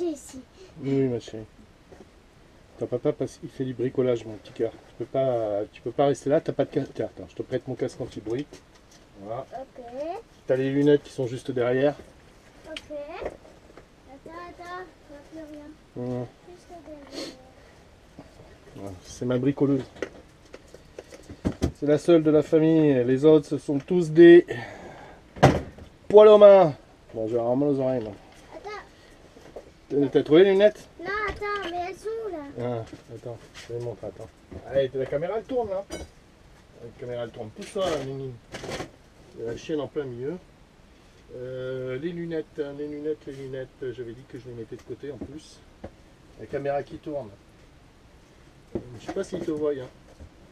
manger ici. Oui, ma chérie. Ton papa, il fait du bricolage, mon petit cœur. Tu peux pas rester là, t'as pas de casque. Tiens, attends, je te prête mon casque anti-bruit. Voilà. Ok. T'as les lunettes qui sont juste derrière. Ok. Attends, je vois plus rien. Mmh. Juste derrière. Voilà, c'est ma bricoleuse. C'est la seule de la famille. Les autres, ce sont tous des poils aux mains. Bon, je vais avoir mal aux oreilles, moi. T'as trouvé les lunettes? Non, attends, mais elles sont où là? Ah, attends, je vais les montrer, attends. Allez, la caméra elle tourne là. La caméra elle tourne. Pousse-toi, Nini. Il y a la chienne en plein milieu. Les lunettes, j'avais dit que je les mettais de côté en plus. La caméra qui tourne. Je sais pas s'ils te voient. Hein.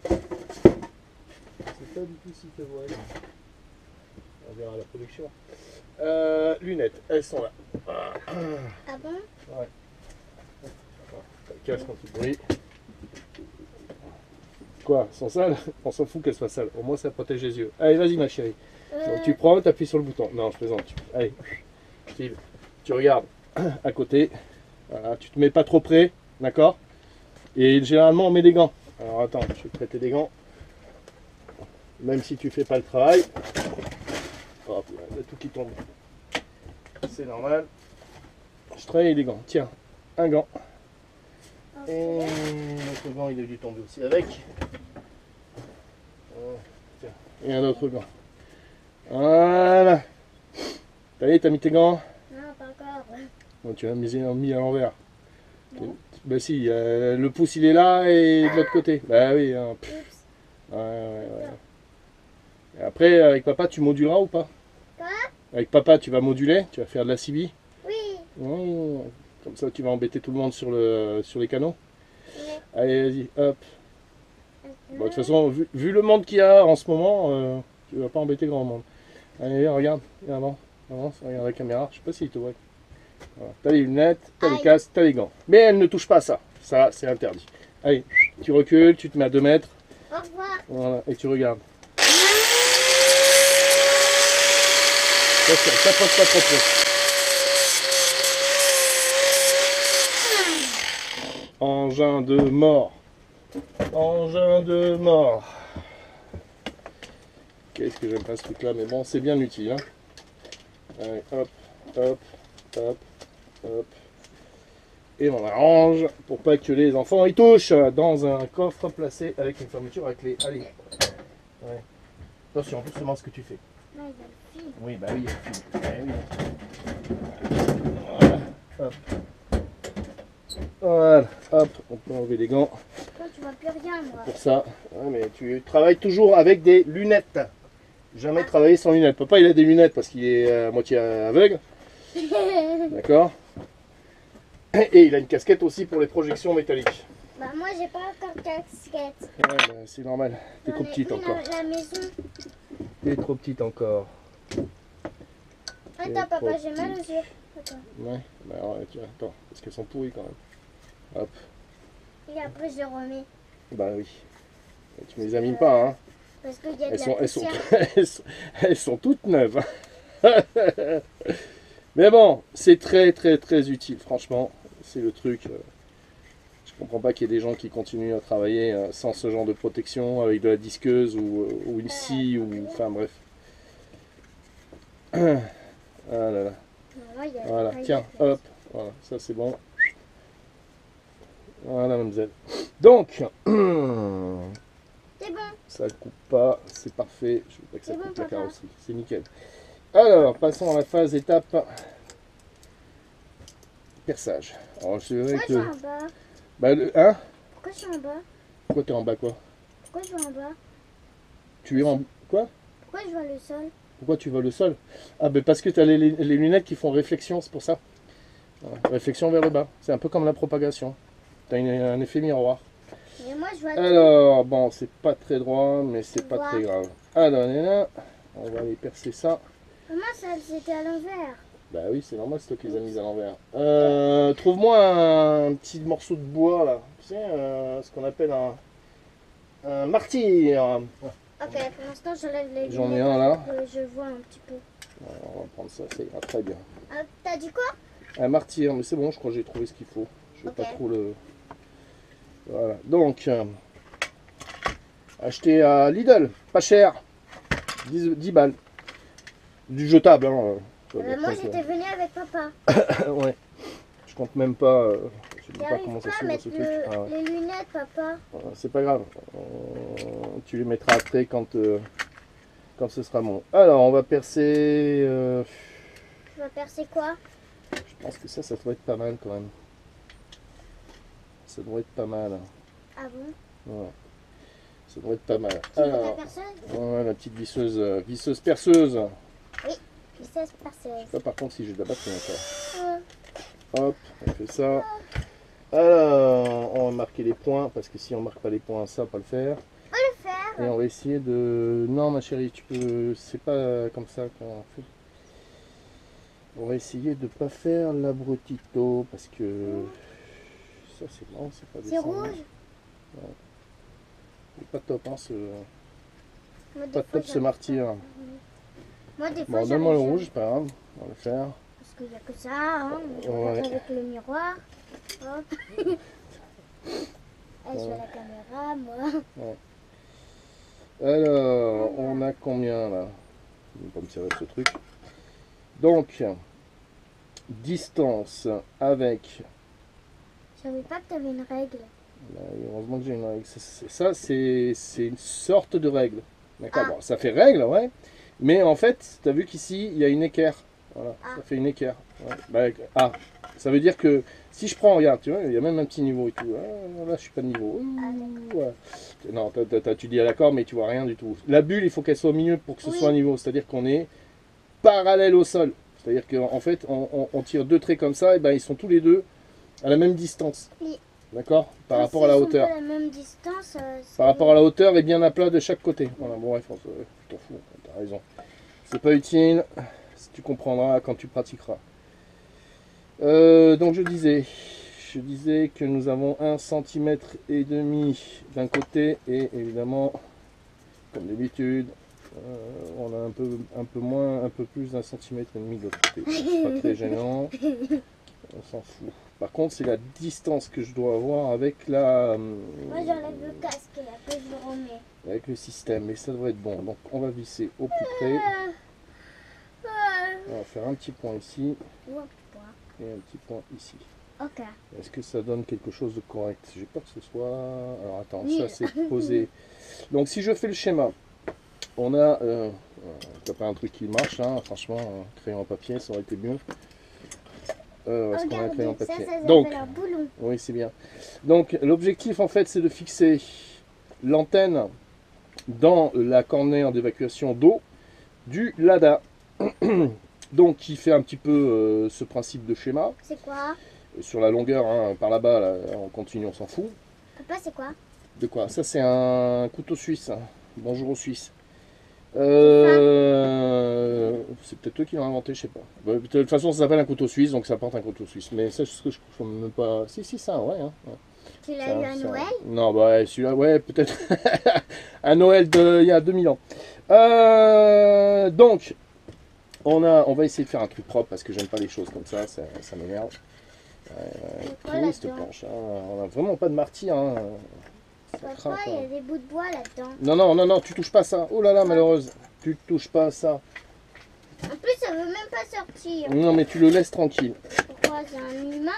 Je sais pas du tout s'ils te voient. On verra la production. Lunettes, elles sont là. Ah bon? Ouais. Casque anti-bruit. Quoi? Elles sont sales? On s'en fout qu'elles soient sales. Au moins ça protège les yeux. Allez, vas-y ma chérie. Donc, tu prends, tu appuies sur le bouton. Non, je plaisante. Allez, Steve, tu regardes à côté. Voilà, tu te mets pas trop près, d'accord? Et généralement on met des gants. Alors attends, je vais te prêter des gants. Même si tu fais pas le travail. Hop, il y a tout qui tombe. C'est normal. Je travaille avec des gants. Tiens, un gant. Et l'autre gant, il a dû tomber aussi avec. Tiens, et un autre gant. Voilà. T'as mis tes gants? Non, pas encore. Bon, tu as mis à l'envers. Bah si, le pouce il est là et de l'autre côté. Bah oui. Hein. Oups. Ouais. Et après, avec papa, tu moduleras ou pas? Quoi? Avec papa, tu vas moduler? Tu vas faire de la CB? Oui. Mmh. Comme ça, tu vas embêter tout le monde sur les canaux. Oui. Allez, vas-y, hop. Bon, de toute façon, vu le monde qu'il y a en ce moment, tu vas pas embêter grand monde. Allez, regarde, avance, regarde la caméra. Je sais pas s'il te voit. Voilà. T'as les lunettes, t'as les casques, t'as les gants. Mais elle ne touche pas à ça. Ça, c'est interdit. Allez, tu recules, tu te mets à 2 mètres. Au revoir. Voilà, et tu regardes. Ça passe pas trop trop. Engin de mort. Engin de mort. Qu'est-ce que j'aime pas ce truc là, mais bon, c'est bien utile. Hein. Allez, hop. Et on arrange pour pas que les enfants y touchent dans un coffre placé avec une fermeture à clé. Allez. Ouais. Attention, doucement ce que tu fais. Là, il y a le fil. Oui, bah oui, il y a le fil. Voilà. Hop. Voilà, hop, on peut enlever les gants. Toi, tu vois plus rien, moi. Pour ça, ouais, mais tu travailles toujours avec des lunettes. Jamais travailler sans lunettes. Papa, il a des lunettes parce qu'il est à moitié aveugle. D'accord. Et il a une casquette aussi pour les projections métalliques. Bah, moi, j'ai pas encore de casquette. Ouais, bah, c'est normal. T'es trop petite encore. La maison. T'es trop petite encore. Attends, papa, j'ai mal aux yeux. Attends. Ouais, bah ouais, tiens, attends, parce qu'elles sont pourries quand même. Hop. Et après, je les remets. Bah oui. Et tu me les amines pas, hein. Parce qu'il y a de Elles la sont, poussière. elles sont toutes neuves. Mais bon, c'est très utile, franchement. C'est le truc. Je comprends pas qu'il y ait des gens qui continuent à travailler sans ce genre de protection, avec de la disqueuse ou une scie, ou enfin bref. Ah là là. Voilà, tiens, hop, voilà, ça c'est bon. Voilà, mademoiselle. Donc, C'est bon. ça ne coupe pas, c'est parfait. Je veux pas que ça C'est bon, coupe la papa. carrosserie, c'est nickel. Alors, passons à la phase étape perçage. Alors, c'est vrai Pourquoi je que. suis en bas? Bah, hein? Pourquoi je suis en bas? Pourquoi t'es en bas, quoi? Pourquoi je vais en bas? Tu es en. Quoi? Pourquoi je vois le sol? Pourquoi tu vas le sol? Ah, ben parce que tu as les lunettes qui font réflexion, c'est pour ça. Voilà, réflexion vers le bas. C'est un peu comme la propagation. Tu as un effet miroir. Mais moi, je vois Alors, bon, c'est pas très droit, mais c'est pas Voir. très grave. Alors, on est là. On va aller percer ça. Comment ça, c'était à l'envers? Bah oui, c'est normal, c'est toi qui les as mises à l'envers. Trouve-moi un petit morceau de bois, là. Tu sais, ce qu'on appelle un martyr. Ok, pour l'instant, je lève les lunettes. J'en ai un, là. pour que je vois un petit peu. Alors, on va prendre ça, ça ira très bien. Ah, t'as dit quoi? Un martyr, mais c'est bon, je crois que j'ai trouvé ce qu'il faut. Je vais Ok. pas trop le... Voilà, donc, acheté à Lidl, pas cher, 10 balles. Du jetable, hein. Moi j'étais venue avec papa. Ouais, je compte même pas, je sais même pas J'arrive comment ça pas à s'ouvre mettre ce truc. Ah ouais. les lunettes, papa. C'est pas grave, tu les mettras après quand ce sera bon. Alors, on va percer, Tu vas percer quoi? je pense que ça doit être pas mal quand même. Ça doit être pas mal. Ah bon? Ouais. Ça doit être pas mal. Tu veux la Alors, perceuse? ouais, la petite visseuse perceuse. Visseuse perceuse. Là, par contre, si j'ai de la batterie encore. Euh, Hop, on fait ça. Alors, on va marquer les points, parce que si on marque pas les points, ça va pas le faire. le faire. Et on va essayer de... Non, ma chérie, tu peux... C'est pas comme ça qu'on fait. On va essayer de pas faire l'abrutito, parce que... Ça, c'est bon, c'est pas C'est descendant. rouge. C'est pas top, hein, ce... Moi, des Pas fois, top ce j'arrive martyr. pas. Moi, des fois, Bon, donne-moi le j'arrive rouge, c'est pas grave. On va le faire. Parce qu'il n'y a que ça, hein. Je Ouais. regarde avec le miroir. Hop. Je fais la caméra, moi. Alors, on a combien là? Je vais pas me servir de ce truc. Donc, distance avec... Je savais pas que tu avais une règle. Bah, heureusement que j'ai une règle. Ça, c'est une sorte de règle. D'accord, Ah. bon, ça fait règle, ouais. Mais en fait, tu as vu qu'ici, il y a une équerre. Voilà, Ah. ça fait une équerre. Ouais. Bah, ça veut dire que si je prends, regarde, tu vois, il y a même un petit niveau et tout. Ah, là, je suis pas de niveau. Ouais. Non, tu dis à l'accord, mais tu vois rien du tout. La bulle, il faut qu'elle soit au milieu pour que ce Oui. soit un niveau. C'est-à-dire qu'on est parallèle au sol. C'est-à-dire qu'en fait, on tire deux traits comme ça, et ben ils sont tous les deux à la même distance. Oui. D'accord? Par rapport à la hauteur. Pas la même distance. Par rapport à la hauteur et bien à plat de chaque côté. Voilà, bon bref, je t'en fous, t'as raison. C'est pas utile, tu comprendras quand tu pratiqueras. Donc je disais que nous avons 1,5 cm d'un côté et évidemment, comme d'habitude, on a un peu moins, un peu plus d'1,5 cm de l'autre côté. C'est pas très gênant, on s'en fout. Par contre, c'est la distance que je dois avoir avec la... Moi, j'enlève le casque et après, je le remets. avec le système, et ça devrait être bon. Donc on va visser au plus près. On va faire un petit point ici et un petit point ici. Ok. Est-ce que ça donne quelque chose de correct? J'ai peur que ce soit... Alors attends, Oui. ça c'est posé. Donc si je fais le schéma, on a... t'as pas un truc qui marche, hein, franchement, un crayon à papier, ça aurait été mieux. Est-ce qu'on a un crayon à ça papier? s'appelle Donc, un boulon. oui, c'est bien. Donc l'objectif en fait c'est de fixer l'antenne dans la cornère d'évacuation d'eau du Lada. Donc qui fait un petit peu ce principe de schéma. C'est quoi? Sur la longueur, hein, par là-bas, là, on continue, on s'en fout. Papa, c'est quoi? De quoi? Ça c'est un couteau suisse. Hein. Bonjour aux Suisses. C'est peut-être eux qui l'ont inventé, je sais pas. Bah, de toute façon, ça s'appelle un couteau suisse, donc ça porte un couteau suisse. Mais ça, ce que je ne même pas. Si, ça, ouais. Hein, ouais. Tu l'as eu à Ça- Noël? Non, bah ouais, celui-là, ouais, peut-être. à Noël il y a 2000 ans. Donc, on va essayer de faire un truc propre parce que j'aime pas les choses comme ça m'énerve. Quoi Pourri, cette là-dedans? planche, hein. On a vraiment pas de martyr. Hein. Ça craint, Papa, quoi. il y a des bouts de bois là-dedans. Non, tu touches pas à ça. Oh là là, malheureuse. Tu touches pas à ça. En plus, ça veut même pas sortir. Non, mais tu le laisses tranquille. Pourquoi? C'est un humain?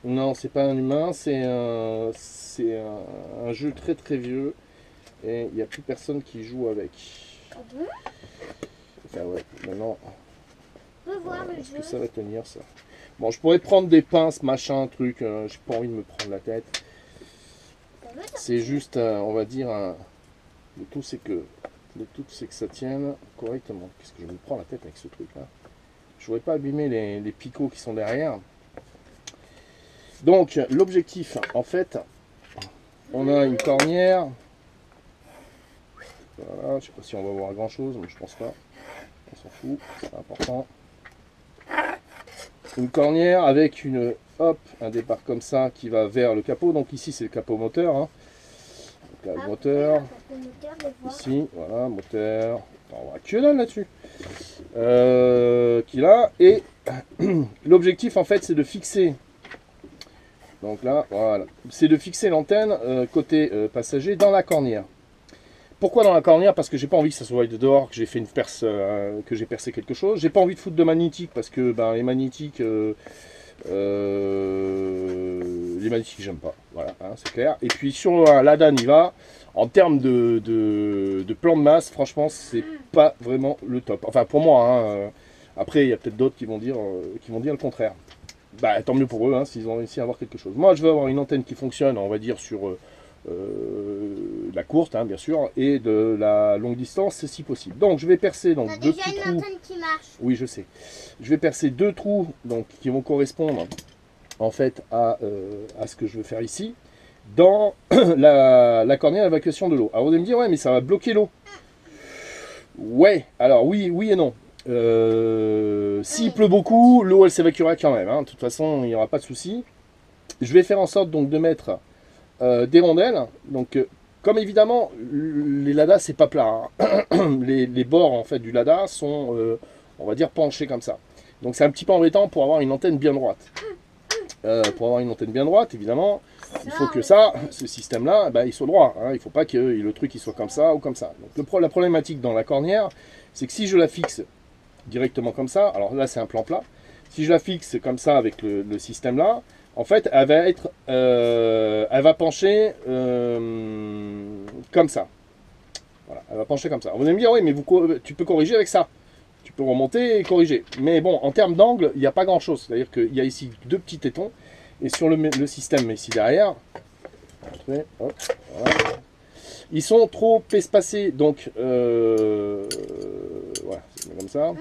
Non, c'est pas un humain, c'est un jeu très très vieux. Et il n'y a plus personne qui joue avec. Ah bon? Enfin, ouais, maintenant, On peut voir le est-ce jeu. que ça va tenir ça? Bon, je pourrais prendre des pinces, machin, truc. J'ai pas envie de me prendre la tête. Ça veut sortir. C'est juste, on va dire, le tout c'est que ça tienne correctement. Qu'est-ce que je me prends la tête avec ce truc là? Je voudrais pas abîmer les picots qui sont derrière. Donc l'objectif, en fait, on a une cornière. Voilà, je sais pas si on va voir grand chose, mais je pense pas. On s'en fout, c'est important. Une cornière avec un départ comme ça qui va vers le capot. Donc ici c'est le capot moteur. Hein. Donc là, le moteur. Le moteur, je vois. Ici, voilà, moteur, On voit que dalle là-dessus. Qu'il a. Et l'objectif, en fait, c'est de fixer. Donc là, voilà. C'est de fixer l'antenne côté passager dans la cornière. Pourquoi dans la cornière? Parce que j'ai pas envie que ça se voie de dehors, que j'ai fait une perce, que j'ai percé quelque chose. J'ai pas envie de foutre de magnétique parce que ben, les magnétiques, j'aime pas. Voilà, hein, c'est clair. Et puis sur l'Ada Niva, en termes de plan de masse, franchement, c'est pas vraiment le top. Enfin pour moi. Hein, après, il y a peut-être d'autres qui vont dire le contraire. Bah, tant mieux pour eux, hein, s'ils ont réussi à avoir quelque chose. Moi, je veux avoir une antenne qui fonctionne, on va dire, sur la courte, hein, bien sûr, et de la longue distance, si possible. Donc, je vais percer donc, deux petits trous. Antenne qui marche. Oui, je sais. Je vais percer deux trous donc, qui vont correspondre, en fait, à ce que je veux faire ici, dans la cornière d'évacuation de l'eau. Alors, vous allez me dire, ouais, mais ça va bloquer l'eau. Ouais, alors oui et non. S'il pleut beaucoup, l'eau elle s'évacuera quand même. Hein. De toute façon, il n'y aura pas de souci. Je vais faire en sorte donc de mettre des rondelles. Donc, comme évidemment, les ladas c'est pas plat. Hein. Les bords en fait du lada sont, on va dire, penchés comme ça. Donc c'est un petit peu embêtant pour avoir une antenne bien droite. Pour avoir une antenne bien droite, évidemment, il faut que ça, ce système-là, bah, il soit droit. Hein. Il ne faut pas que le truc il soit comme ça ou comme ça. Donc, la problématique dans la cornière, c'est que si je la fixe directement comme ça, alors là c'est un plan plat, si je la fixe comme ça avec le système là, en fait elle va pencher comme ça. Voilà, elle va pencher comme ça. Vous allez me dire, oui mais tu peux corriger avec ça. Tu peux remonter et corriger. Mais bon, en termes d'angle, il n'y a pas grand chose. C'est-à-dire qu'il y a ici deux petits tétons, et sur le système ici derrière, hop, voilà. Ils sont trop espacés, donc voilà, c'est comme ça.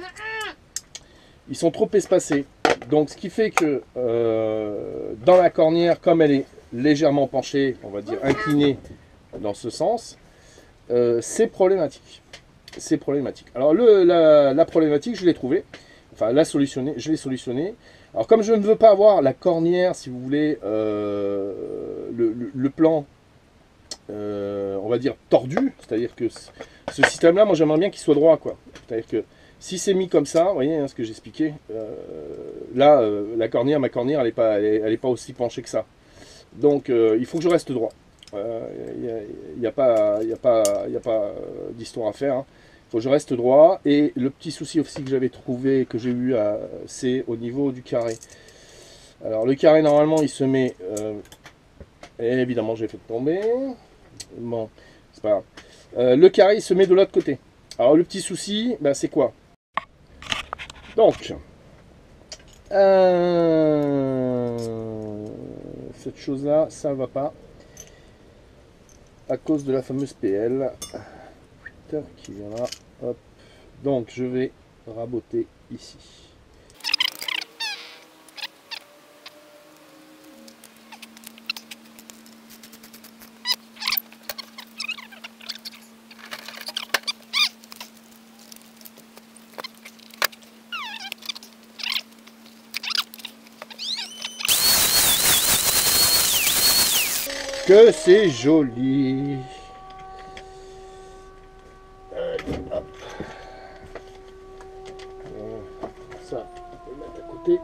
Ils sont trop espacés, donc ce qui fait que dans la cornière, comme elle est légèrement penchée, on va dire inclinée dans ce sens, c'est problématique. C'est problématique. Alors la problématique, je l'ai trouvée, enfin je l'ai solutionné. Alors comme je ne veux pas avoir la cornière, si vous voulez, le plan, on va dire tordu, c'est-à-dire que ce système-là, moi j'aimerais bien qu'il soit droit, quoi. C'est-à-dire que si c'est mis comme ça, vous voyez hein, ce que j'expliquais, là, ma cornière, elle est pas aussi penchée que ça. Donc il faut que je reste droit. Il n'y a pas d'histoire à faire. Hein. Il faut que je reste droit. Et le petit souci aussi que j'avais trouvé, que j'ai eu, c'est au niveau du carré. Alors le carré, normalement, il se met... et évidemment, j'ai fait tomber. Bon, c'est pas grave. Le carré, il se met de l'autre côté. Alors le petit souci, ben, c'est quoi? Donc, cette chose-là, ça ne va pas. À cause de la fameuse PL qui vient là. Hop. Donc, je vais raboter ici. Que c'est joli. Hop. Ça, on peut le mettre à côté.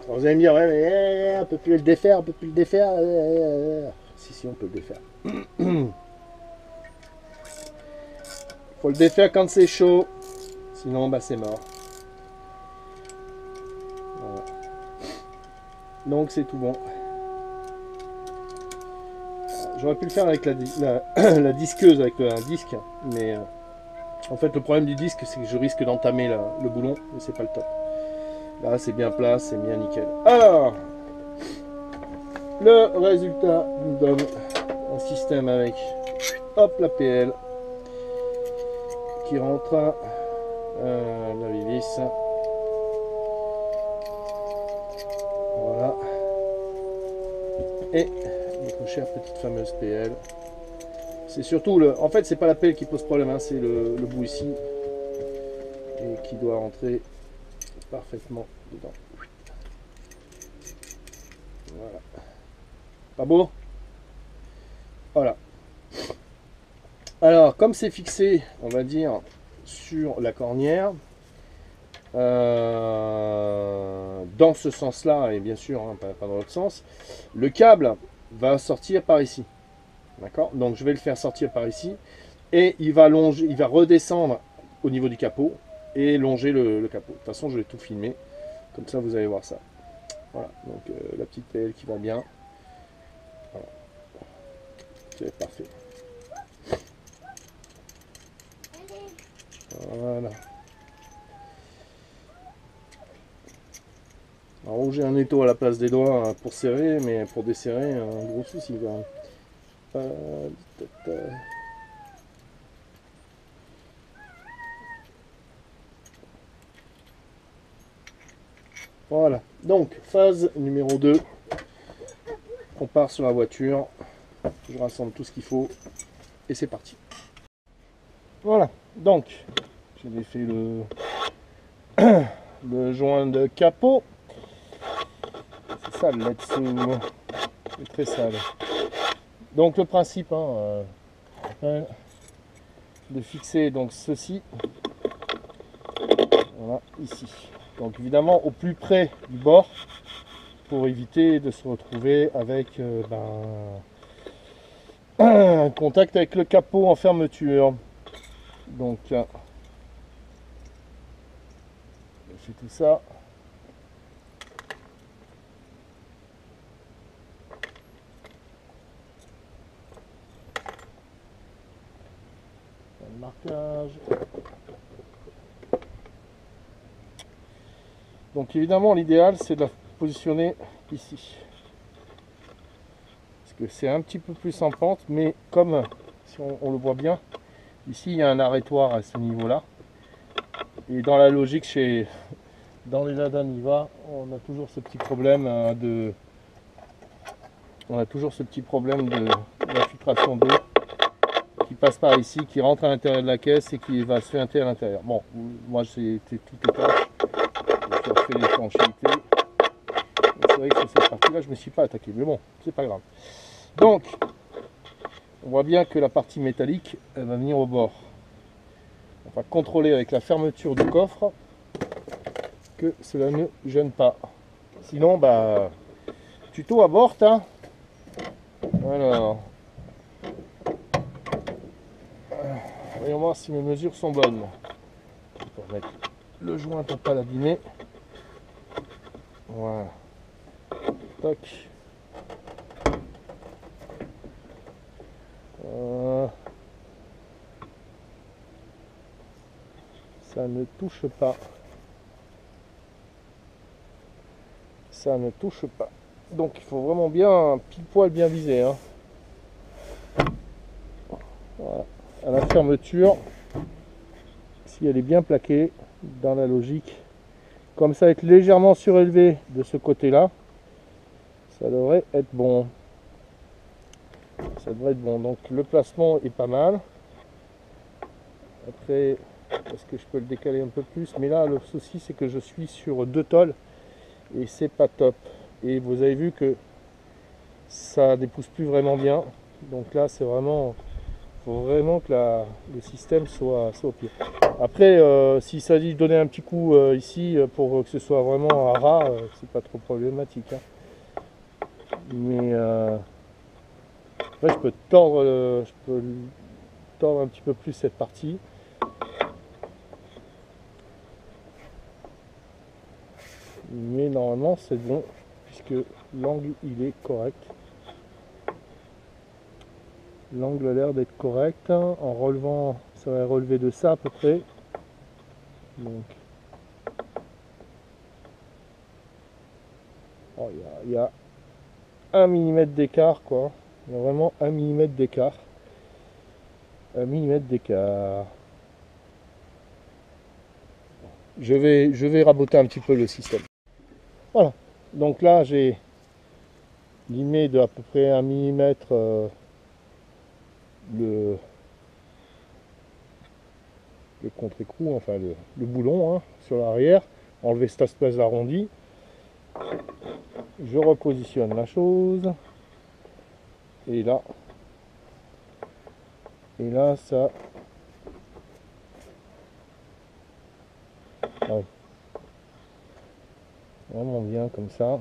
Alors vous allez me dire, ouais, mais on peut plus le défaire, on peut plus le défaire. Si, on peut le défaire. Faut le défaire quand c'est chaud, sinon bah, c'est mort. Voilà. Donc c'est tout bon. J'aurais pu le faire avec la disqueuse, avec un disque, mais en fait le problème du disque c'est que je risque d'entamer le boulon et c'est pas le top. Là c'est bien plat, c'est bien nickel. Alors, le résultat nous donne un système avec hop la PL qui rentre, la vis. Voilà. Et notre chère petite fameuse PL. C'est surtout en fait c'est pas la PL qui pose problème, hein, c'est le bout ici et qui doit rentrer parfaitement dedans. Voilà. Pas beau? Voilà. Alors, comme c'est fixé, on va dire, sur la cornière, dans ce sens-là, et bien sûr, hein, pas dans l'autre sens, le câble va sortir par ici. D'accord? Donc je vais le faire sortir par ici, et il va longer, il va redescendre au niveau du capot, et longer le capot. De toute façon, je vais tout filmer, comme ça vous allez voir ça. Voilà, donc la petite pelle qui va bien. Voilà. C'est parfait. Voilà. Alors j'ai un étau à la place des doigts hein, pour serrer, mais pour desserrer, un gros souci quand même. Voilà, donc phase numéro 2. On part sur la voiture. Je rassemble tout ce qu'il faut et c'est parti. Voilà, donc j'ai fait le joint de capot. C'est sale là-dessous. C'est très sale. Donc le principe hein, de fixer donc ceci. Voilà, ici. Donc évidemment au plus près du bord pour éviter de se retrouver avec un contact avec le capot en fermeture. Donc je fais tout ça. Le marquage. Donc évidemment l'idéal c'est de la positionner ici. Parce que c'est un petit peu plus en pente, mais comme si on le voit bien, ici il y a un arrêtoir à ce niveau-là. Et dans la logique dans les Lada Niva, on a toujours ce petit problème d'infiltration d'eau qui passe par ici, qui rentre à l'intérieur de la caisse et qui va se faire à l'intérieur. Bon, moi c'était tout étanche. J'ai refait l'étanchéité. C'est vrai que sur cette partie-là, je ne me suis pas attaqué, mais bon, c'est pas grave. Donc, on voit bien que la partie métallique, elle va venir au bord. On va contrôler avec la fermeture du coffre que cela ne gêne pas. Sinon, bah, tuto à bord, hein. Alors, voyons voir si mes mesures sont bonnes. Pour mettre le joint pour pas l'abîmer. Voilà. Toc. Ça ne touche pas. Ça ne touche pas. Donc il faut vraiment bien pile poil bien viser. Hein. Voilà. À la fermeture, si elle est bien plaquée, dans la logique, comme ça être légèrement surélevé de ce côté-là, ça devrait être bon. Ça devrait être bon. Donc le placement est pas mal. Après, est-ce que je peux le décaler un peu plus? Mais là, le souci, c'est que je suis sur 2 tôles et c'est pas top. Et vous avez vu que ça dépousse plus vraiment bien. Donc là, c'est vraiment, faut vraiment que le système soit au pied. Après, s'il s'agit de donner un petit coup ici pour que ce soit vraiment à ras, c'est pas trop problématique. Hein. Mais après, je peux tordre un petit peu plus cette partie. Mais normalement c'est bon puisque l'angle il est correct. L'angle a l'air d'être correct. En relevant, ça va relever de ça à peu près. Donc oh, il y a 1 mm d'écart quoi. Il y a vraiment 1 mm d'écart. 1 mm d'écart. Je vais raboter un petit peu le système. Voilà, donc là j'ai limé de à peu près 1 mm le contre-écrou, enfin le boulon hein, sur l'arrière, enlever cette espèce d'arrondi. Je repositionne la chose et là Et là, ça... Ah oui. Vraiment bien comme ça.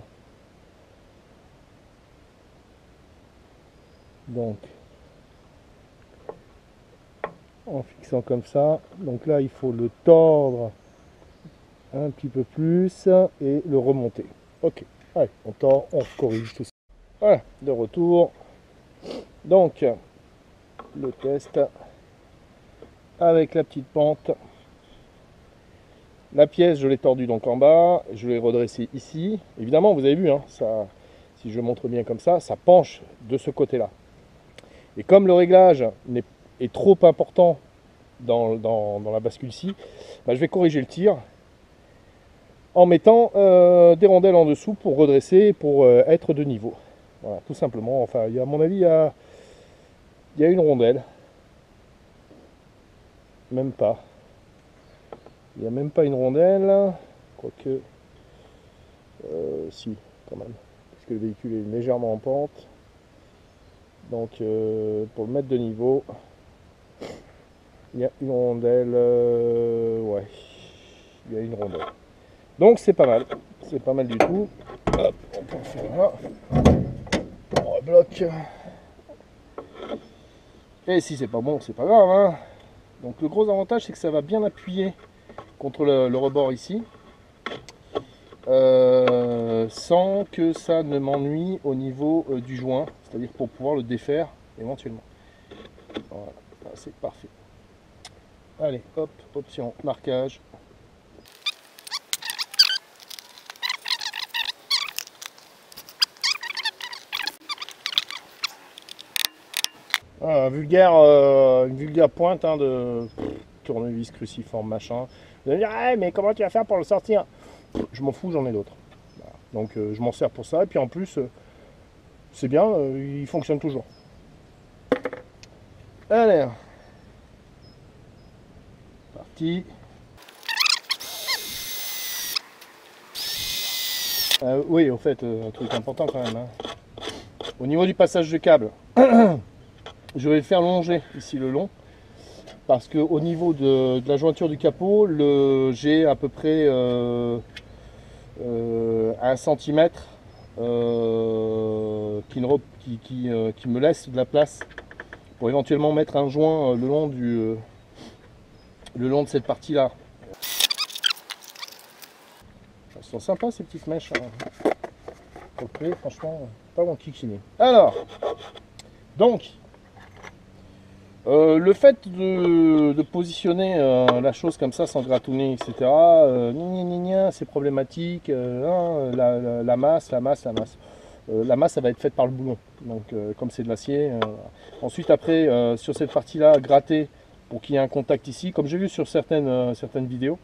Donc, en fixant comme ça. Donc là, il faut le tordre un petit peu plus et le remonter. Ok, allez, on tord, on corrige tout ça. Voilà, de retour. Donc, le test avec la petite pente. La pièce, je l'ai tordue donc en bas, je l'ai redressée ici. Évidemment, vous avez vu, hein, ça, si je montre bien comme ça penche de ce côté-là. Et comme le réglage est trop important dans la bascule-ci, bah, je vais corriger le tir en mettant des rondelles en dessous pour redresser, pour être de niveau. Voilà, tout simplement. Enfin, à mon avis, il y a une rondelle. Même pas. Il n'y a même pas une rondelle. Quoique, si, quand même. Parce que le véhicule est légèrement en pente. Donc, pour le mettre de niveau, il y a une rondelle. Ouais, il y a une rondelle. Donc, c'est pas mal. C'est pas mal du tout. Hop, on peut en faire là. On rebloque. Et si c'est pas bon, c'est pas grave, hein. Donc le gros avantage, c'est que ça va bien appuyer contre le rebord ici, sans que ça ne m'ennuie au niveau du joint, c'est-à-dire pour pouvoir le défaire éventuellement. Voilà, c'est parfait. Allez, hop, option marquage. Voilà, une vulgaire pointe, hein, de tournevis cruciforme machin. Vous allez me dire, ah, mais comment tu vas faire pour le sortir? Je m'en fous, j'en ai d'autres. Voilà. Donc je m'en sers pour ça, et puis en plus, c'est bien, il fonctionne toujours. Allez, parti. Oui, au fait, un truc important quand même, hein. Au niveau du passage de câble, je vais le faire longer ici le long, parce que au niveau de la jointure du capot, j'ai à peu près 1 cm qui me laisse de la place pour éventuellement mettre un joint le long de cette partie là. Elles sont sympas ces petites mèches, hein. Ok, franchement, pas mon kikini. Alors, donc, le fait de positionner la chose comme ça sans gratouiller, etc., c'est problématique. La masse. La masse, ça va être faite par le boulon. Donc, comme c'est de l'acier. Ensuite, après, sur cette partie-là, gratter pour qu'il y ait un contact ici. Comme j'ai vu sur certaines vidéos,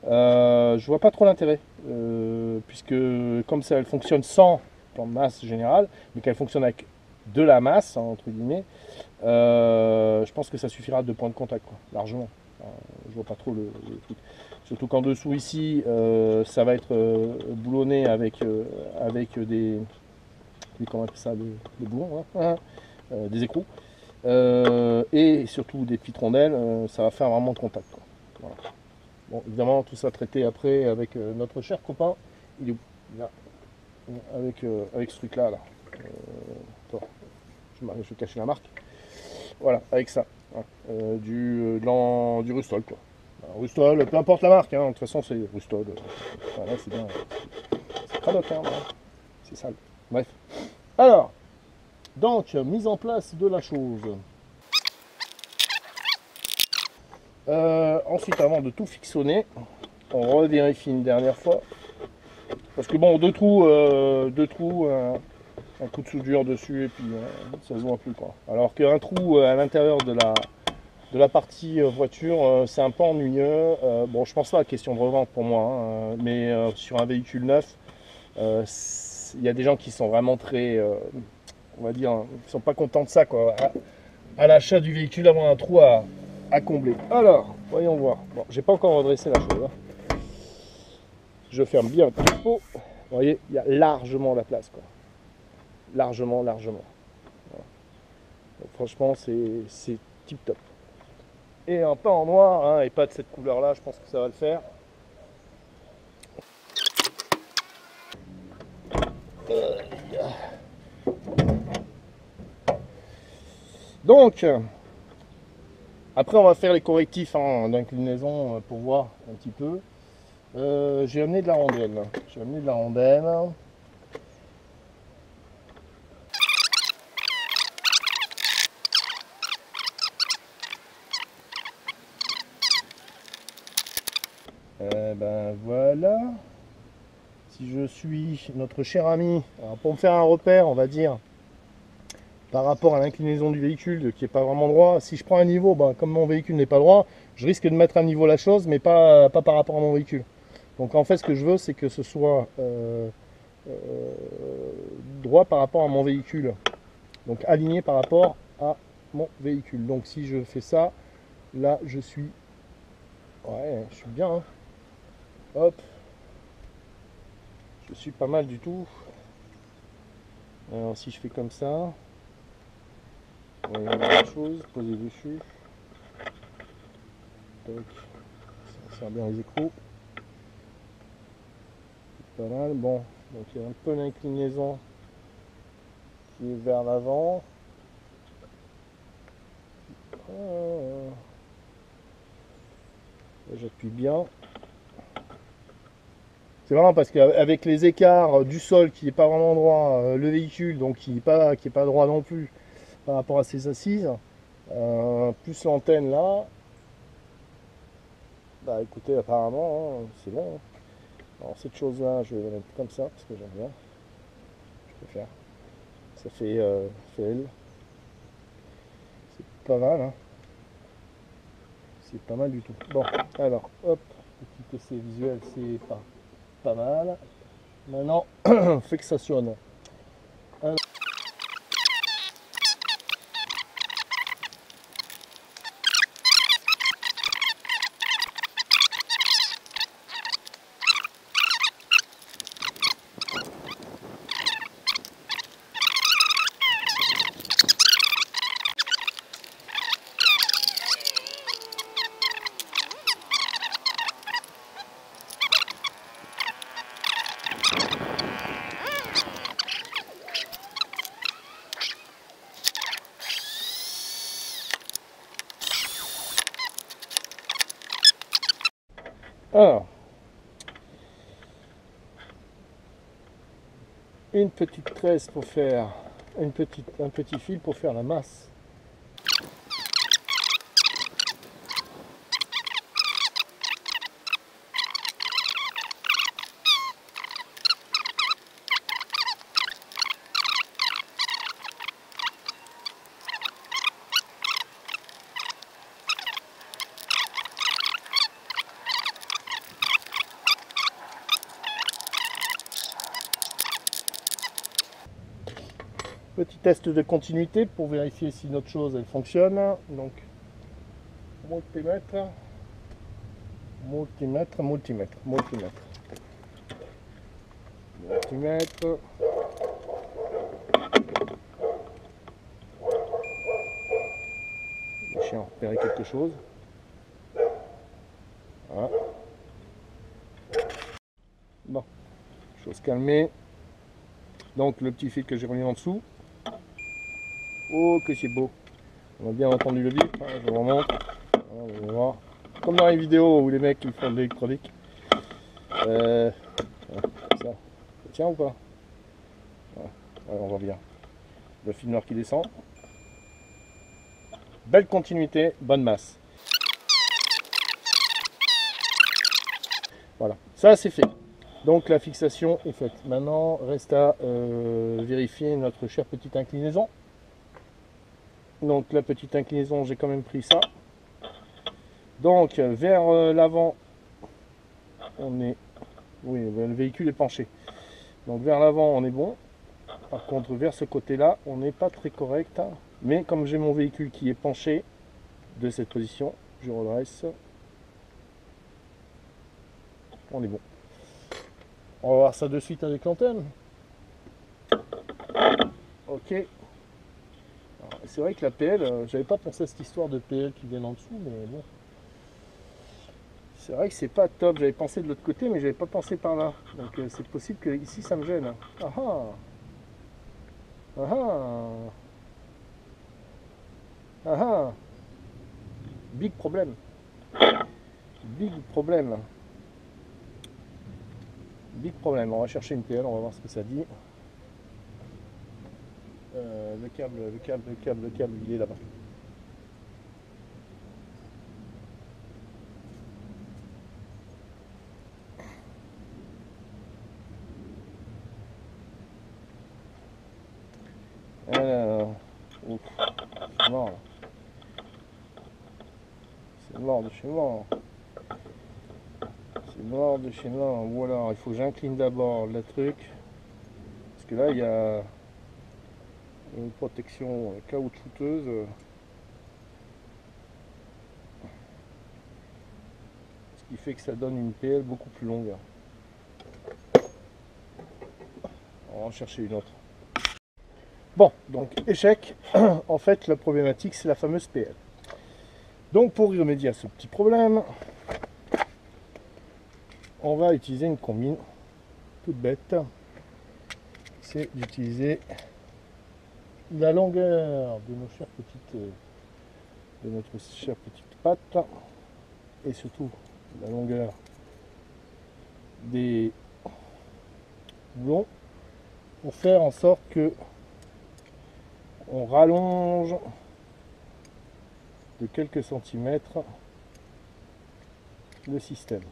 je vois pas trop l'intérêt. Puisque, comme ça, elle fonctionne sans plan de masse générale, mais qu'elle fonctionne avec de la masse, hein, entre guillemets. Je pense que ça suffira de points de contact, quoi, largement. Je vois pas trop le truc. Surtout qu'en dessous ici, ça va être boulonné avec des comment on appelle ça, des boulons, hein, des écrous, et surtout des petites rondelles. Ça va faire vraiment de contact, quoi. Voilà. Bon, évidemment, tout ça traité après avec notre cher copain. Il est où? Là, avec ce truc là. Attends, je vais cacher la marque. Voilà, avec ça. Voilà. Du Rustol, quoi. Alors, Rustol, peu importe la marque, hein. De toute façon, c'est Rustol. Voilà, c'est bien. C'est cradoc, hein. C'est sale. Bref. Alors, donc, mise en place de la chose. Ensuite, avant de tout fictionner, on revérifie une dernière fois. Parce que bon, deux trous, un coup de soudure dessus et puis ça se voit plus, quoi. Alors qu'un trou à l'intérieur de la partie voiture, c'est un peu ennuyeux. Bon, je pense pas à question de revente pour moi, hein, mais sur un véhicule neuf, il y a des gens qui sont vraiment très, on va dire, qui sont pas contents de ça, quoi. À l'achat du véhicule, avoir un trou à combler. Alors, voyons voir. Bon, j'ai pas encore redressé la chose, hein. Je ferme bien le capot. Vous voyez, il y a largement la place, quoi. Largement. Voilà. Donc, franchement, c'est tip top. Et un peint en noir, hein, et pas de cette couleur là, je pense que ça va le faire. Donc, après on va faire les correctifs hein, d'inclinaison pour voir un petit peu. J'ai amené de la rondelle. J'ai amené de la rondelle. Ben voilà. Si je suis notre cher ami, alors pour me faire un repère, on va dire, par rapport à l'inclinaison du véhicule qui n'est pas vraiment droit, si je prends un niveau, ben, comme mon véhicule n'est pas droit, je risque de mettre à niveau la chose, mais pas par rapport à mon véhicule. Donc en fait, ce que je veux, c'est que ce soit droit par rapport à mon véhicule. Donc aligné par rapport à mon véhicule. Donc si je fais ça, là je suis... Ouais, je suis bien. Hein. Hop. Je suis pas mal du tout. Alors si je fais comme ça, on va voir la chose, poser dessus. Donc, ça sert bien les écrous. C'est pas mal. Bon, donc il y a un peu l'inclinaison qui est vers l'avant. J'appuie bien. C'est vraiment parce qu'avec les écarts du sol qui n'est pas vraiment droit, le véhicule donc qui n'est pas droit non plus par rapport à ses assises, plus l'antenne là, bah écoutez apparemment hein, c'est bon. Hein. Alors cette chose là je vais la mettre comme ça parce que j'aime bien. Je peux faire. Ça fait L. C'est pas mal hein. C'est pas mal du tout. Bon alors hop, petit essai visuel c'est pas mal. Maintenant, fixation. Alors, une petite tresse pour faire un petit fil pour faire la masse. Petit test de continuité pour vérifier si notre chose elle fonctionne. Donc multimètre, multimètre, multimètre, multimètre, multimètre. Le chien a repéré quelque chose. Voilà. Bon, chose calmée. Donc le petit fil que j'ai remis en dessous. Oh que c'est beau. On a bien entendu le bip, hein, je vous remonte. Voilà, vous allez voir. Comme dans les vidéos où les mecs ils font de l'électronique. Ça tient ou pas? Ouais, on voit bien. Le fil noir qui descend. Belle continuité, bonne masse. Voilà, ça c'est fait. Donc la fixation est faite. Maintenant, reste à vérifier notre chère petite inclinaison. Donc la petite inclinaison, j'ai quand même pris ça. Donc vers l'avant, on est... Oui, le véhicule est penché. Donc vers l'avant, on est bon. Par contre, vers ce côté-là, on n'est pas très correct. Mais comme j'ai mon véhicule qui est penché de cette position, je redresse. On est bon. On va voir ça de suite avec l'antenne. Ok. Alors, c'est vrai que la PL, j'avais pas pensé à cette histoire de PL qui viennent en dessous, mais bon. C'est vrai que c'est pas top, j'avais pensé de l'autre côté, mais j'avais pas pensé par là. Donc c'est possible que ici ça me gêne. Ah ah. Ah ah. Ah ah. Big problème. Big problème. Big problème. On va chercher une PL, on va voir ce que ça dit. Le câble, il est là-bas. Alors, ouf, c'est mort là. C'est mort de chez mort. C'est mort de chez mort. Ou alors, il faut que j'incline d'abord le truc. Parce que là, il y a une protection caoutchouteuse. Ce qui fait que ça donne une PL beaucoup plus longue. On va en chercher une autre. Bon, donc échec. En fait, la problématique, c'est la fameuse PL. Donc, pour y remédier à ce petit problème, on va utiliser une combine toute bête. C'est d'utiliser la longueur de nos chères petites, de notre chère petite patte, et surtout la longueur des boulons, pour faire en sorte que on rallonge de quelques centimètres le système.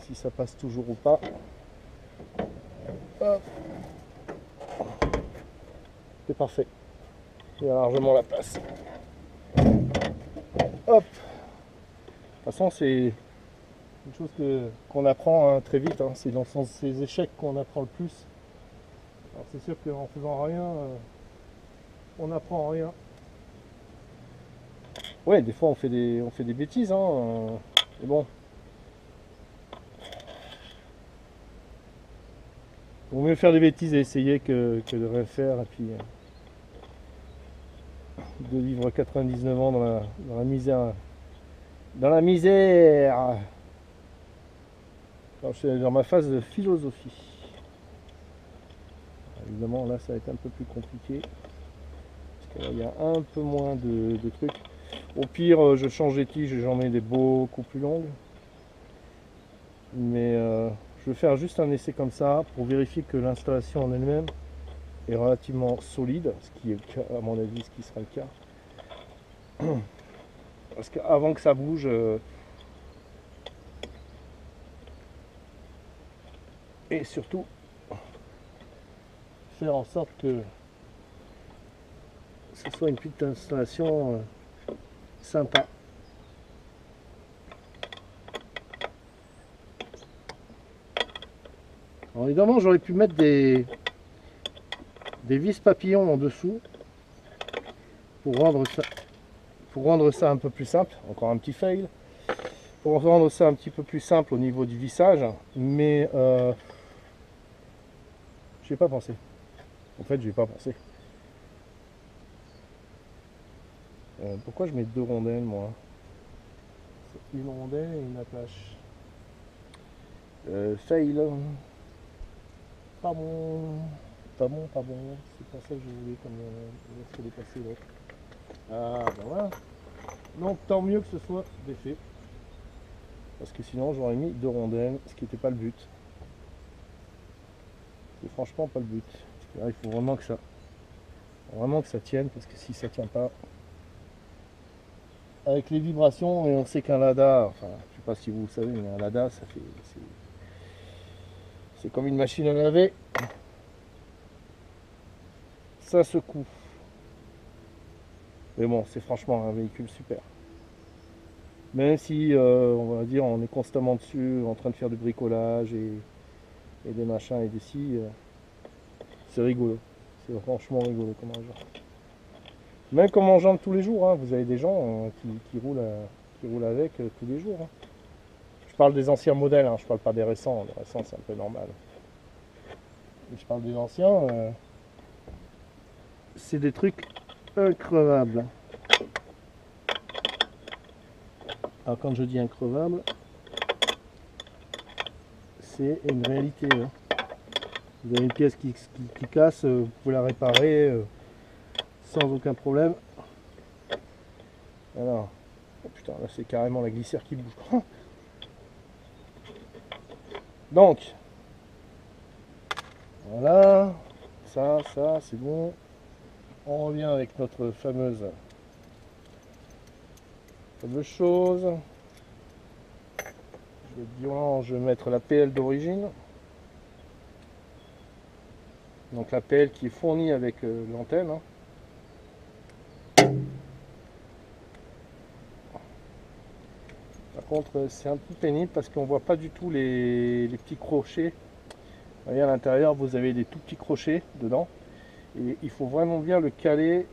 Si ça passe toujours ou pas. Hop. C'est parfait. Il y a largement la place. Hop. De toute façon, c'est une chose qu'on apprend hein, très vite. Hein. C'est dans ces échecs qu'on apprend le plus. Alors c'est sûr qu'en faisant rien, on n'apprend rien. Ouais, des fois on fait des bêtises. Hein, mais bon. Vaut mieux faire des bêtises et essayer que de rien faire et puis de vivre 99 ans dans la misère. Dans la misère. Alors, je suis dans ma phase de philosophie. Évidemment là ça va être un peu plus compliqué. Parce qu'il y a un peu moins de trucs. Au pire je change les tiges et j'en mets des beaucoup plus longues. Mais je vais faire juste un essai comme ça pour vérifier que l'installation en elle-même est relativement solide, ce qui est le cas, à mon avis, ce qui sera le cas. Parce qu'avant que ça bouge, et surtout faire en sorte que ce soit une petite installation sympa. Alors évidemment j'aurais pu mettre des vis papillons en dessous pour rendre ça un peu plus simple. Encore un petit fail. Pour rendre ça un petit peu plus simple au niveau du vissage, mais j'y ai pas pensé. En fait, j'y ai pas pensé. Pourquoi je mets deux rondelles, moi? Une rondelle et une attache. Fail. Pas bon. Pas bon, pas bon. C'est pas ça que je voulais comme laisser dépasser l'autre. Ah, ben voilà. Donc, tant mieux que ce soit défait. Parce que sinon, j'aurais mis deux rondelles, ce qui n'était pas le but. C'est franchement pas le but. Parce que là, il faut vraiment que ça tienne, parce que si ça tient pas, avec les vibrations, et on sait qu'un Lada, enfin, je sais pas si vous savez, mais un Lada, ça fait, c'est comme une machine à laver. Ça secoue. Mais bon, c'est franchement un véhicule super. Même si, on va dire, on est constamment dessus, en train de faire du bricolage et des machins et des scies, c'est rigolo. C'est franchement rigolo comme engin. Même comme engin de tous les jours, hein, vous avez des gens qui roulent avec tous les jours. Hein. Je parle des anciens modèles, hein, je parle pas des récents. Les récents, c'est un peu normal. Mais je parle des anciens. C'est des trucs increvables. Alors quand je dis increvable, c'est une réalité. Hein. Vous avez une pièce qui casse, vous pouvez la réparer sans aucun problème. Alors, oh putain, là c'est carrément la glissière qui bouge. Donc, voilà, ça c'est bon. On revient avec notre fameuse chose. Je vais mettre la PL d'origine. Donc la PL qui est fournie avec l'antenne. Hein. Par contre, c'est un peu pénible parce qu'on voit pas du tout les petits crochets. Vous voyez, à l'intérieur, vous avez des tout petits crochets dedans. Et il faut vraiment bien le caler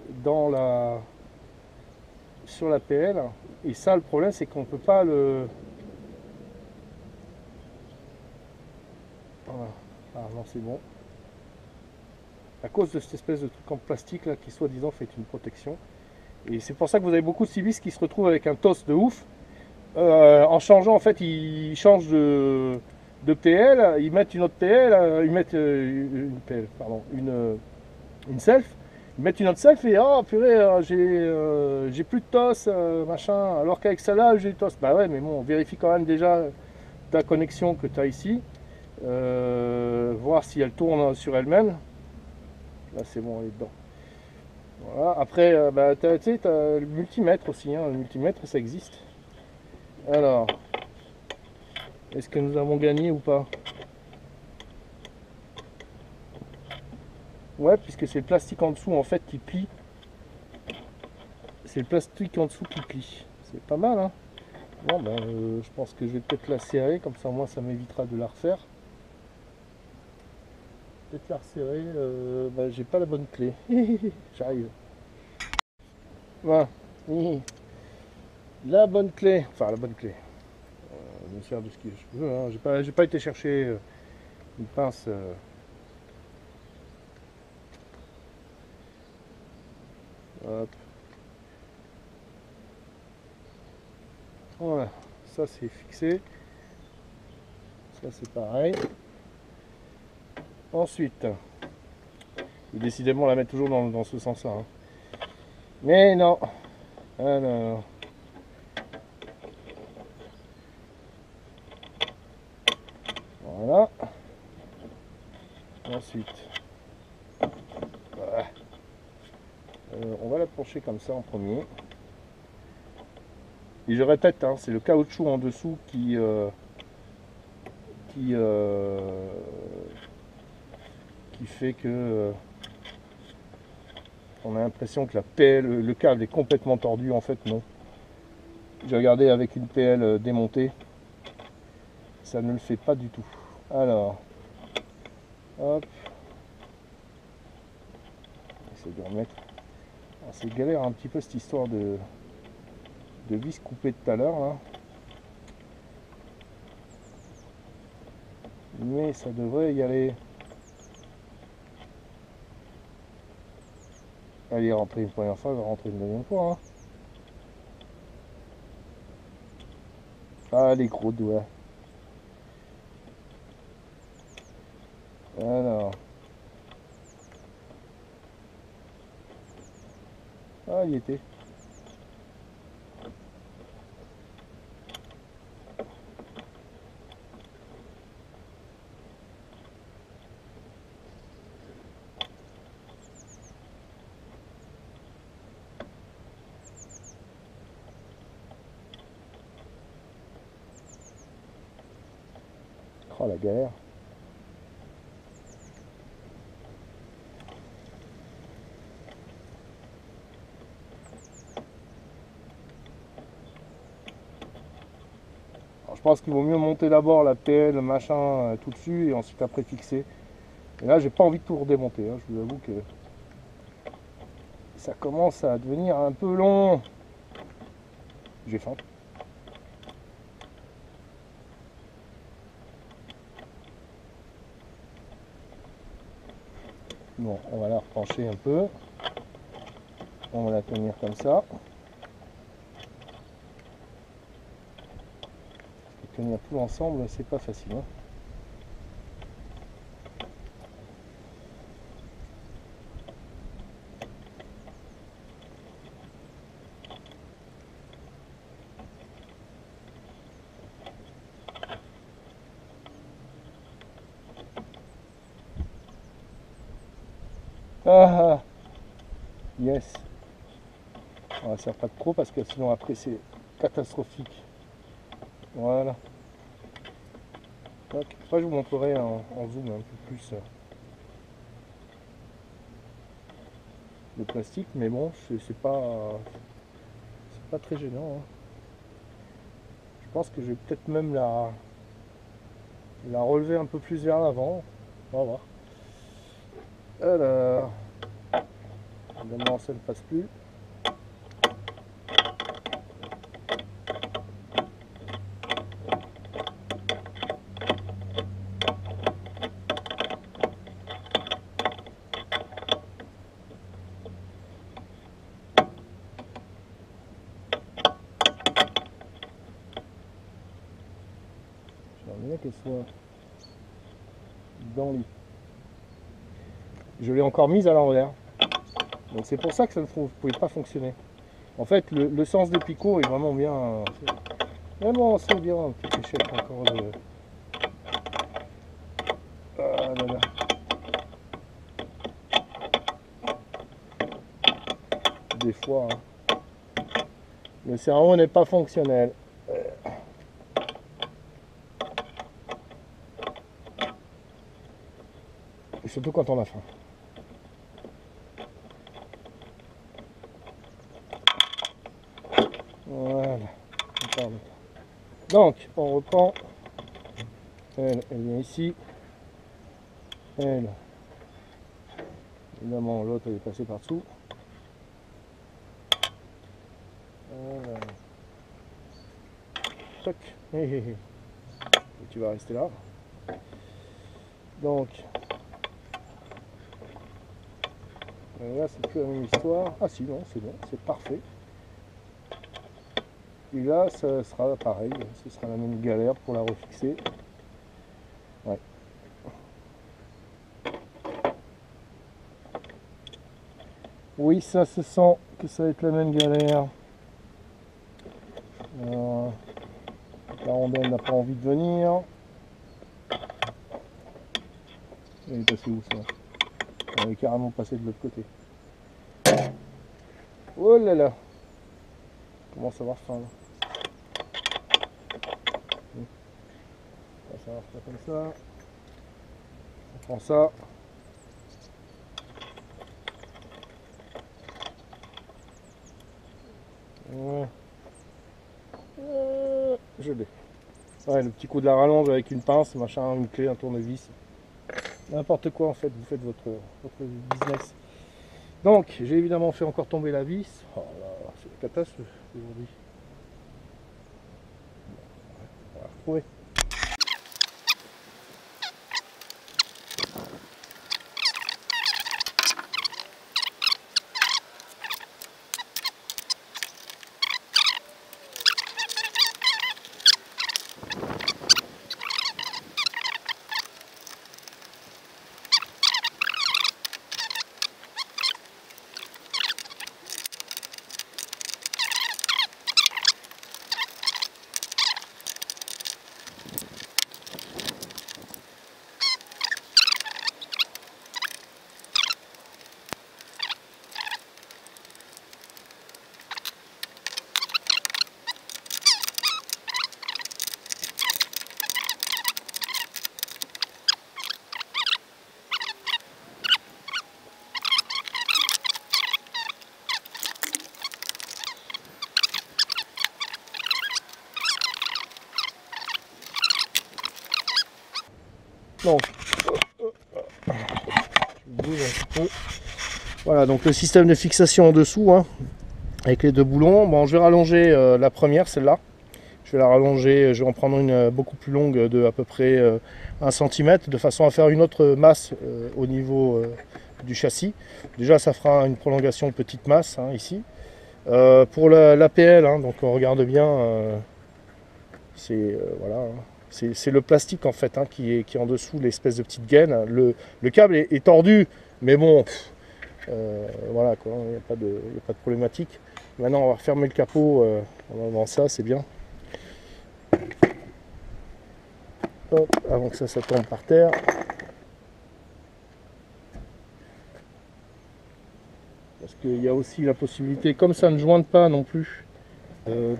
sur la PL. Et ça, le problème, c'est qu'on ne peut pas le... Voilà. Ah non, c'est bon. À cause de cette espèce de truc en plastique là qui soi-disant fait une protection. Et c'est pour ça que vous avez beaucoup de civistes qui se retrouvent avec un TOS de ouf. En changeant, en fait, ils changent de PL, ils mettent une autre PL, ils mettent une PL, pardon, une self, ils mettent une autre self et oh purée, j'ai plus de TOS, machin, alors qu'avec celle-là j'ai TOS. Bah ouais, mais bon, on vérifie quand même déjà ta connexion que tu as ici, voir si elle tourne sur elle-même. Là c'est bon, elle est dedans. Voilà. Après, bah, tu sais, t'as le multimètre aussi, hein. Le multimètre ça existe. Alors, est-ce que nous avons gagné ou pas? Ouais, puisque c'est le plastique en dessous en fait qui plie. C'est le plastique en dessous qui plie. C'est pas mal, hein? Bon, ben, je pense que je vais peut-être la serrer, comme ça, moi, ça m'évitera de la refaire. Peut-être la resserrer. Ben, j'ai pas la bonne clé. J'arrive. Voilà. La bonne clé. Enfin, la bonne clé. Je me sers de ce que je veux. Hein. J'ai pas été chercher une pince. Hop. Voilà, ça c'est fixé. Ça c'est pareil. Ensuite, décidément la mettre toujours dans ce sens-là. Hein. Mais non. Alors. Voilà. Ensuite. Voilà. On va la pencher comme ça en premier. Et je répète, hein, c'est le caoutchouc en dessous qui fait que on a l'impression que la PL, le câble est complètement tordu. En fait, non. J'ai regardé avec une PL démontée, ça ne le fait pas du tout. Alors, hop, essayer de remettre. C'est galère un petit peu cette histoire de vis coupée de tout à l'heure là. Mais ça devrait y aller. Elle est rentrée une première fois, elle va rentrer une deuxième fois. Hein. Ah les gros doigts. Alors. Ah il y était. Oh la galère. Alors, je pense qu'il vaut mieux monter d'abord la pelle, le machin, tout dessus et ensuite après fixer. Et là j'ai pas envie de tout redémonter, hein. Je vous avoue que ça commence à devenir un peu long. J'ai faim. Bon, on va la repencher un peu. On va la tenir comme ça. Et tenir tout ensemble, c'est pas facile, hein. Ah, yes. On va faire pas trop parce que sinon après c'est catastrophique. Voilà. Donc, après je vous montrerai en zoom un peu plus le plastique, mais bon, c'est pas très gênant, hein. Je pense que je vais peut-être même la relever un peu plus vers l'avant. On va voir. Alors, évidemment ça ne passe plus. J'aimerais bien qu'elle soit dans l'île. Je l'ai encore mise à l'envers. Donc c'est pour ça que ça ne pouvait pas fonctionner. En fait, le sens des picots est vraiment bien. Vraiment, c'est bien. Un petit échec encore de. Ah là là. Des fois, hein, le cerveau n'est pas fonctionnel. Et surtout quand on a faim. Voilà. Donc, on reprend. Elle vient ici. Elle. Évidemment, l'autre elle est passée par dessous. Voilà. Toc. Et tu vas rester là. Donc. Là, c'est plus la même histoire. Ah si, non, c'est bon, c'est parfait. Et là, ça sera pareil. Ce sera la même galère pour la refixer. Ouais. Oui, ça se sent que ça va être la même galère. La rondelle n'a pas envie de venir. Elle est passée où ça? Elle est carrément passée de l'autre côté. Oh là là! Comment ça va faim là? Ça va faire comme ça. On prend ça. Ouais. Je l'ai. Ouais, le petit coup de la rallonge avec une pince, machin, une clé, un tournevis. N'importe quoi en fait, vous faites votre business. Donc, j'ai évidemment fait encore tomber la vis. Oh là, c'est une catastrophe aujourd'hui. On va retrouver. Donc, je bouge un petit peu. Voilà, donc le système de fixation en dessous, hein, avec les deux boulons. Bon, je vais rallonger la première, celle-là. Je vais la rallonger, je vais en prendre une beaucoup plus longue de à peu près 1 cm, de façon à faire une autre masse au niveau du châssis. Déjà, ça fera une prolongation de petite masse, hein, ici. Pour l'APL, hein, donc on regarde bien, voilà, hein, c'est le plastique en fait, hein, qui est en dessous, l'espèce de petite gaine. Le câble est tordu, mais bon, voilà quoi, il n'y a pas de problématique. Maintenant, on va refermer le capot en avant ça, c'est bien. Hop, avant que ça tombe par terre. Parce qu'il y a aussi la possibilité, comme ça ne jointe pas non plus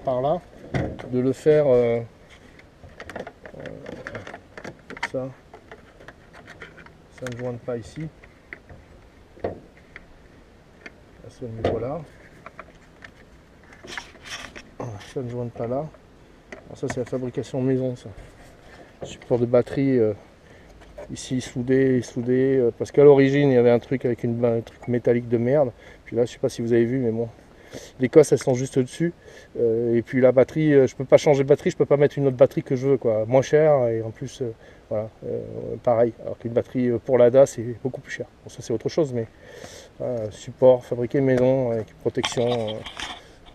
par là, de le faire comme ça. Ça ne jointe pas ici. À ce niveau-là. Ça ne jointe pas là. Alors ça, c'est la fabrication maison, ça. Support de batterie ici soudé, parce qu'à l'origine il y avait un truc avec un truc métallique de merde. Puis là, je sais pas si vous avez vu, mais bon, les cosses elles sont juste dessus. Et puis la batterie, je peux pas changer de batterie, je peux pas mettre une autre batterie que je veux, quoi, moins cher, et en plus voilà, pareil. Alors qu'une batterie pour l'ADA c'est beaucoup plus cher. Bon, ça c'est autre chose, mais support fabriqué maison avec protection.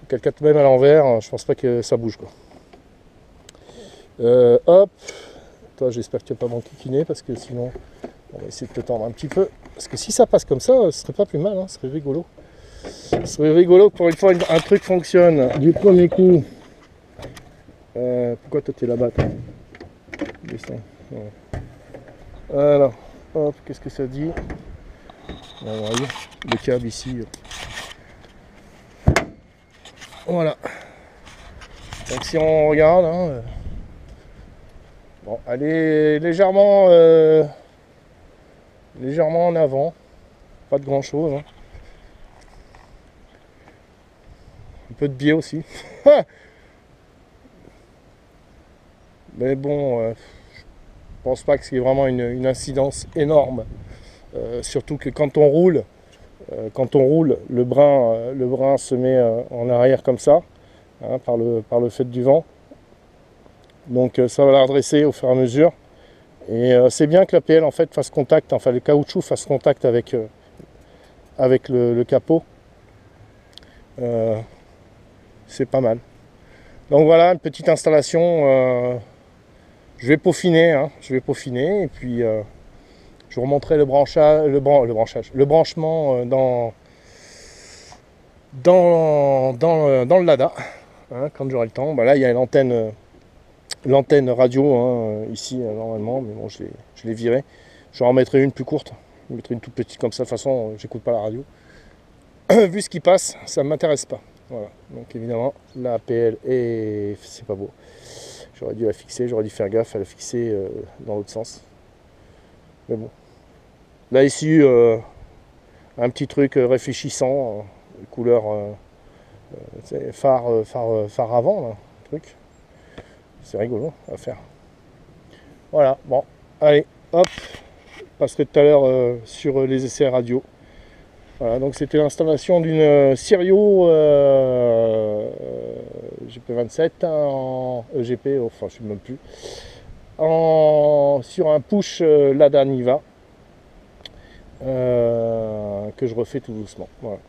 Quelqu'un te même à l'envers, je pense pas que ça bouge, quoi. Hop. Toi, j'espère que tu n'as pas manqué kiné, parce que sinon on va essayer de te tendre un petit peu, parce que si ça passe comme ça, ce serait pas plus mal, hein, ce serait rigolo. Ce serait rigolo que pour une fois un truc fonctionne du premier coup. Pourquoi toi t'es là-bas, toi? Descends. Voilà. Hop, qu'est-ce que ça dit? Le câble ici. Voilà. Donc si on regarde, hein, bon, elle est légèrement en avant, pas de grand chose, hein. Un peu de biais aussi. Mais bon, je pense pas que c'est vraiment une incidence énorme. Surtout que quand on roule, le brin se met en arrière comme ça, hein, par le fait du vent. Donc ça va la redresser au fur et à mesure. Et c'est bien que la PL en fait fasse contact, enfin le caoutchouc fasse contact avec le capot. C'est pas mal. Donc voilà, une petite installation. Je vais peaufiner, hein, et puis je vous remontrerai le branchement dans le Lada, hein, quand j'aurai le temps. Bah là, il y a l'antenne radio, hein, ici normalement, mais bon, je l'ai virée. Je en remettrai une plus courte. Je mettrai une toute petite comme ça. De toute façon, j'écoute pas la radio. Vu ce qui passe, ça ne m'intéresse pas. Voilà. Donc évidemment, la APL, et c'est pas beau. J'aurais dû la fixer, j'aurais dû faire gaffe à la fixer dans l'autre sens. Mais bon. Là ici, un petit truc réfléchissant, couleur phare avant, là, truc. C'est rigolo à faire. Voilà, bon, allez, hop, passerai tout à l'heure sur les essais radio. Voilà, donc c'était l'installation d'une Sirio GP27 en EGP, enfin je ne sais même plus, sur un push Lada Niva que je refais tout doucement. Voilà.